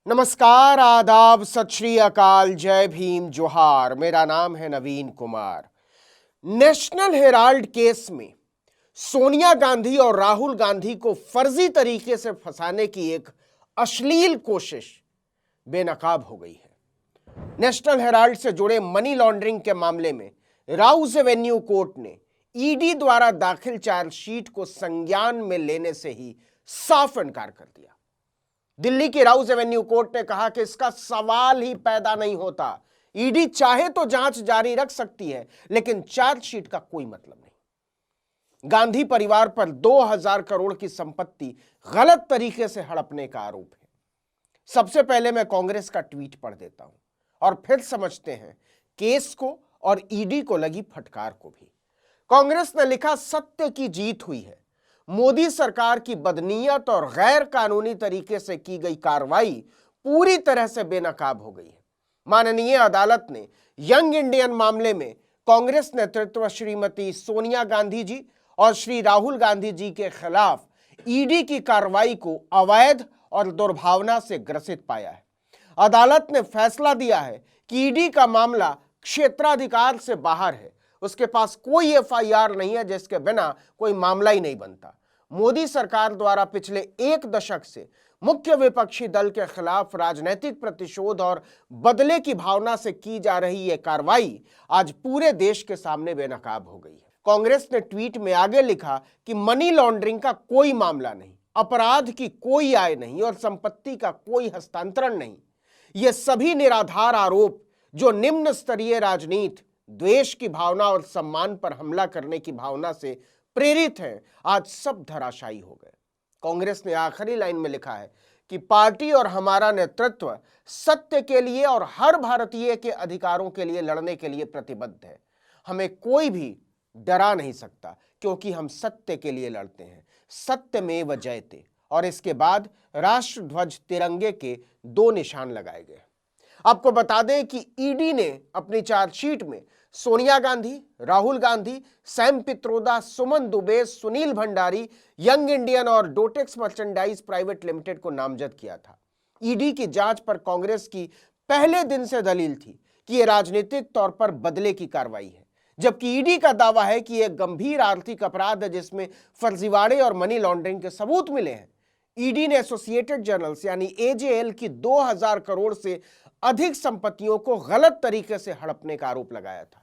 नमस्कार, आदाब, सत श्री अकाल, जय भीम, जोहार। मेरा नाम है नवीन कुमार। नेशनल हेराल्ड केस में सोनिया गांधी और राहुल गांधी को फर्जी तरीके से फंसाने की एक अश्लील कोशिश बेनकाब हो गई है। नेशनल हेराल्ड से जुड़े मनी लॉन्ड्रिंग के मामले में राउज एवेन्यू कोर्ट ने ईडी द्वारा दाखिल चार्जशीट को संज्ञान में लेने से ही साफ इनकार कर दिया। दिल्ली की राउज एवेन्यू कोर्ट ने कहा कि इसका सवाल ही पैदा नहीं होता। ईडी चाहे तो जांच जारी रख सकती है, लेकिन चार्जशीट का कोई मतलब नहीं। गांधी परिवार पर 2000 करोड़ की संपत्ति गलत तरीके से हड़पने का आरोप है। सबसे पहले मैं कांग्रेस का ट्वीट पढ़ देता हूं और फिर समझते हैं केस को और ईडी को लगी फटकार को भी। कांग्रेस ने लिखा, सत्य की जीत हुई है। मोदी सरकार की बदनीयत और गैर कानूनी तरीके से की गई कार्रवाई पूरी तरह से बेनकाब हो गई है। माननीय अदालत ने यंग इंडियन मामले में कांग्रेस नेतृत्व श्रीमती सोनिया गांधी जी और श्री राहुल गांधी जी के खिलाफ ईडी की कार्रवाई को अवैध और दुर्भावना से ग्रसित पाया है। अदालत ने फैसला दिया है कि ईडी का मामला क्षेत्राधिकार से बाहर है। उसके पास कोई एफआईआर नहीं है, जिसके बिना कोई मामला ही नहीं बनता। मोदी सरकार द्वारा पिछले एक दशक से मुख्य विपक्षी दल के खिलाफ राजनीतिक प्रतिशोध और बदले की भावना से की जा रही यह कार्रवाई आज पूरे देश के सामने बेनकाब हो गई है। कांग्रेस ने ट्वीट में आगे लिखा कि मनी लॉन्ड्रिंग का कोई मामला नहीं, अपराध की कोई आय नहीं और संपत्ति का कोई हस्तांतरण नहीं। ये सभी निराधार आरोप जो निम्न स्तरीय राजनीति, द्वेष की भावना और सम्मान पर हमला करने की भावना से प्रेरित है, आज सब धराशायी हो गए। कांग्रेस ने आखिरी लाइन में लिखा है कि पार्टी और हमारा नेतृत्व सत्य के लिए और हर भारतीय के अधिकारों के लिए लड़ने के लिए प्रतिबद्ध है। हमें कोई भी डरा नहीं सकता, क्योंकि हम सत्य के लिए लड़ते हैं। सत्यमेव जयते। और इसके बाद राष्ट्रध्वज तिरंगे के 2 निशान लगाए गए। आपको बता दें कि ईडी ने अपनी चार्जशीट में सोनिया गांधी, राहुल गांधी, सैम पित्रोदा, सुमन दुबे, सुनील भंडारी, यंग इंडियन और डोटेक्स मर्चेंडाइज प्राइवेट लिमिटेड को नामजद किया था। ईडी की जांच पर कांग्रेस की पहले दिन से दलील थी कि यह राजनीतिक तौर पर बदले की कार्रवाई है, जबकि ईडी का दावा है कि यह गंभीर आर्थिक अपराध है जिसमें फर्जीवाड़े और मनी लॉन्ड्रिंग के सबूत मिले हैं। ईडी ने एसोसिएटेड जर्नल्स यानी एजेएल की 2000 करोड़ से अधिक संपत्तियों को गलत तरीके से हड़पने का आरोप लगाया था,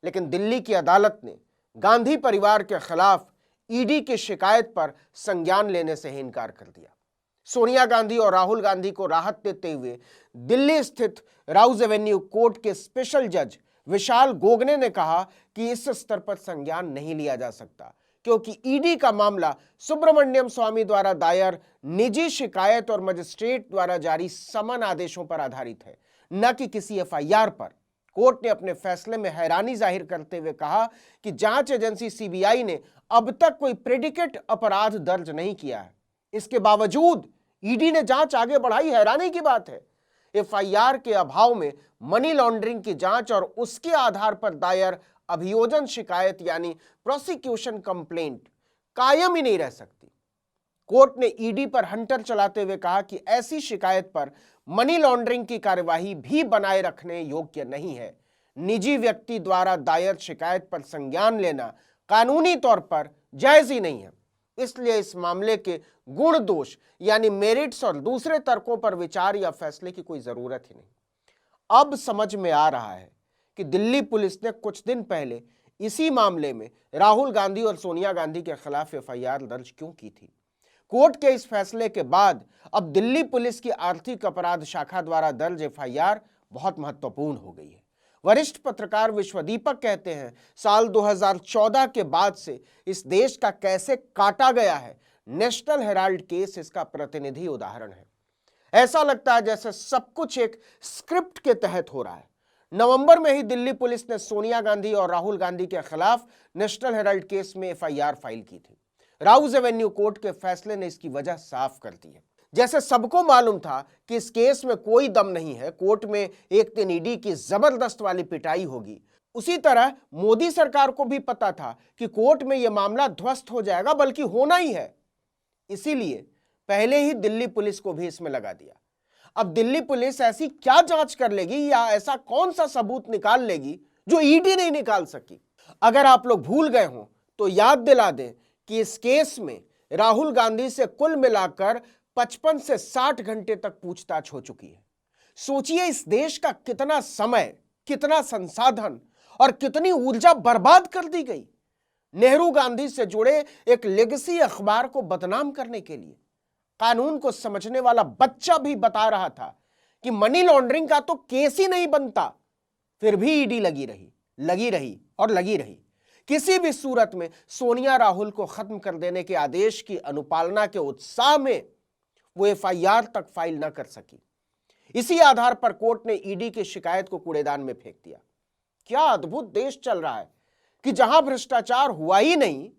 लेकिन दिल्ली की अदालत ने गांधी परिवार के खिलाफ ईडी की शिकायत पर संज्ञान लेने से ही इनकार कर दिया। सोनिया गांधी और राहुल गांधी को राहत देते हुए दिल्ली स्थित राउज एवेन्यू कोर्ट के स्पेशल जज विशाल गोगने ने कहा कि इस स्तर पर संज्ञान नहीं लिया जा सकता, क्योंकि ईडी का मामला सुब्रमण्यम स्वामी द्वारा दायर निजी शिकायत और मजिस्ट्रेट द्वारा जारी समन आदेशों पर आधारित है, न कि किसी एफआईआर पर। कोर्ट ने अपने फैसले में हैरानी जाहिर करते हुए कहा कि जांच एजेंसी सीबीआई ने अब तक कोई प्रेडिकेट अपराध दर्ज नहीं किया है। इसके बावजूद ईडी ने जांच आगे बढ़ाई, हैरानी की बात है। एफआईआर के अभाव में मनी लॉन्ड्रिंग की जांच और उसके आधार पर दायर अभियोजन शिकायत यानी प्रोसिक्यूशन कंप्लेंट कायम ही नहीं रह सकती। कोर्ट ने ईडी पर हंटर चलाते हुए कहा कि ऐसी शिकायत पर मनी लॉन्ड्रिंग की कार्यवाही भी बनाए रखने योग्य नहीं है। निजी व्यक्ति द्वारा दायर शिकायत पर संज्ञान लेना कानूनी तौर पर जायज ही नहीं है। इसलिए इस मामले के गुण दोष यानी मेरिट्स और दूसरे तर्कों पर विचार या फैसले की कोई जरूरत ही नहीं। अब समझ में आ रहा है कि दिल्ली पुलिस ने कुछ दिन पहले इसी मामले में राहुल गांधी और सोनिया गांधी के खिलाफ एफआईआर दर्ज क्यों की थी। कोर्ट के इस फैसले के बाद अब दिल्ली पुलिस की आर्थिक अपराध शाखा द्वारा दर्ज एफआईआर बहुत महत्वपूर्ण हो गई है। वरिष्ठ पत्रकार विश्वदीपक कहते हैं, साल 2014 के बाद से इस देश का कैसे काटा गया है, नेशनल हेराल्ड केस इसका प्रतिनिधि उदाहरण है। ऐसा लगता है जैसे सब कुछ एक स्क्रिप्ट के तहत हो रहा है। नवंबर में ही दिल्ली पुलिस ने सोनिया गांधी और राहुल गांधी के खिलाफ नेशनल हेराल्ड केस में एफआईआर फाइल की थी। राउज एवेन्यू कोर्ट के फैसले ने इसकी वजह साफ कर दी है। जैसे सबको मालूम था कि इस केस में कोई दम नहीं है, कोर्ट में एक दिन ईडी की जबरदस्त वाली पिटाई होगी, उसी तरह मोदी सरकार को भी पता था कि कोर्ट में यह मामला ध्वस्त हो जाएगा, बल्कि होना ही है। इसीलिए पहले ही दिल्ली पुलिस को भी इसमें लगा दिया। अब दिल्ली पुलिस ऐसी क्या जांच कर लेगी या ऐसा कौन सा सबूत निकाल लेगी जो ईडी नहीं निकाल सकी। अगर आप लोग भूल गए हो तो याद दिला दें कि इस केस में राहुल गांधी से कुल मिलाकर 55 से 60 घंटे तक पूछताछ हो चुकी है। सोचिए इस देश का कितना समय, कितना संसाधन और कितनी ऊर्जा बर्बाद कर दी गई नेहरू गांधी से जुड़े एक लेगेसी अखबार को बदनाम करने के लिए। कानून को समझने वाला बच्चा भी बता रहा था कि मनी लॉन्ड्रिंग का तो केस ही नहीं बनता, फिर भी ईडी लगी रही और लगी रही। किसी भी सूरत में सोनिया राहुल को खत्म कर देने के आदेश की अनुपालना के उत्साह में वो एफआईआर तक फाइल न कर सकी। इसी आधार पर कोर्ट ने ईडी की शिकायत को कूड़ेदान में फेंक दिया। क्या अद्भुत देश चल रहा है कि जहां भ्रष्टाचार हुआ ही नहीं,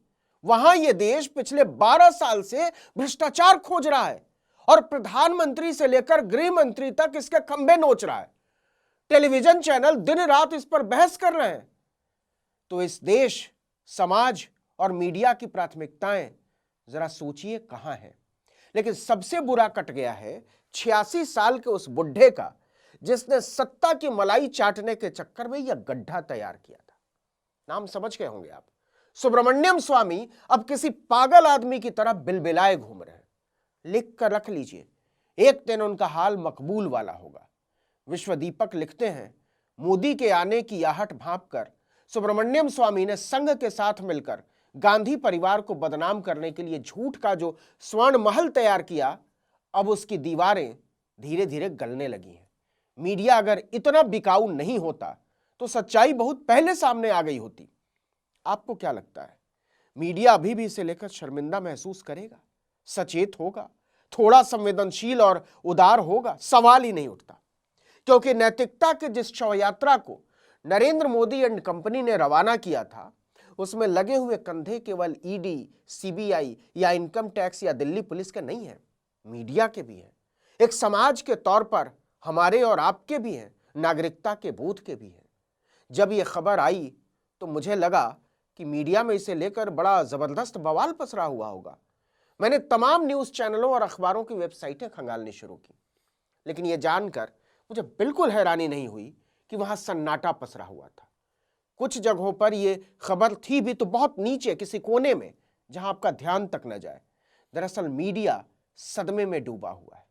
वहां यह देश पिछले 12 साल से भ्रष्टाचार खोज रहा है और प्रधानमंत्री से लेकर गृह मंत्री तक इसके खंभे नोच रहा है। टेलीविजन चैनल दिन रात इस पर बहस कर रहे हैं। तो इस देश, समाज और मीडिया की प्राथमिकताएं जरा सोचिए कहां है। लेकिन सबसे बुरा कट गया है 86 साल के उस बुढ़े का जिसने सत्ता की मलाई चाटने के चक्कर में यह गड्ढा तैयार किया था। नाम समझ गए होंगे आप। सुब्रमण्यम स्वामी अब किसी पागल आदमी की तरह बिलबिलाए घूम रहे हैं। लिख कर रख लीजिए, एक दिन उनका हाल मकबूल वाला होगा। विश्व दीपक लिखते हैं, मोदी के आने की आहट भांपकर सुब्रमण्यम स्वामी ने संघ के साथ मिलकर गांधी परिवार को बदनाम करने के लिए झूठ का जो स्वर्ण महल तैयार किया, अब उसकी दीवारें धीरे धीरे गलने लगी हैं। मीडिया अगर इतना बिकाऊ नहीं होता तो सच्चाई बहुत पहले सामने आ गई होती। आपको क्या लगता है, मीडिया अभी भी इसे लेकर शर्मिंदा महसूस करेगा, सचेत होगा, थोड़ा संवेदनशील और उदार होगा? सवाल ही नहीं उठता, क्योंकि नैतिकता के जिस शव यात्रा को नरेंद्र मोदी एंड कंपनी ने रवाना किया था, उसमें लगे हुए कंधे केवल ईडी, सीबीआई या इनकम टैक्स या दिल्ली पुलिस के नहीं है, मीडिया के भी हैं। एक समाज के तौर पर हमारे और आपके भी हैं, नागरिकता के बोध के भी हैं। जब यह खबर आई तो मुझे लगा कि मीडिया में इसे लेकर बड़ा जबरदस्त बवाल पसरा हुआ होगा। मैंने तमाम न्यूज चैनलों और अखबारों की वेबसाइटें खंगालनी शुरू की, लेकिन यह जानकर मुझे बिल्कुल हैरानी नहीं हुई कि वहां सन्नाटा पसरा हुआ था। कुछ जगहों पर यह खबर थी भी तो बहुत नीचे किसी कोने में, जहां आपका ध्यान तक न जाए। दरअसल मीडिया सदमे में डूबा हुआ है।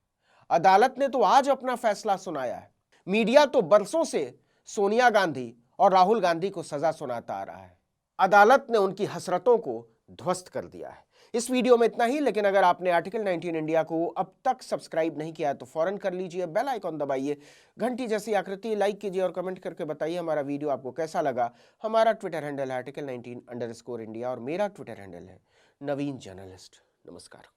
अदालत ने तो आज अपना फैसला सुनाया है। मीडिया तो बरसों से सोनिया गांधी और राहुल गांधी को सजा सुनाता आ रहा है। अदालत ने उनकी हसरतों को ध्वस्त कर दिया है। इस वीडियो में इतना ही, लेकिन अगर आपने आर्टिकल 19 इंडिया को अब तक सब्सक्राइब नहीं किया है तो फौरन कर लीजिए, बेल आइकॉन दबाइए, घंटी जैसी आकृति लाइक कीजिए और कमेंट करके बताइए हमारा वीडियो आपको कैसा लगा। हमारा ट्विटर हैंडल है article19_India और मेरा ट्विटर हैंडल है नवीन जर्नलिस्ट। नमस्कार।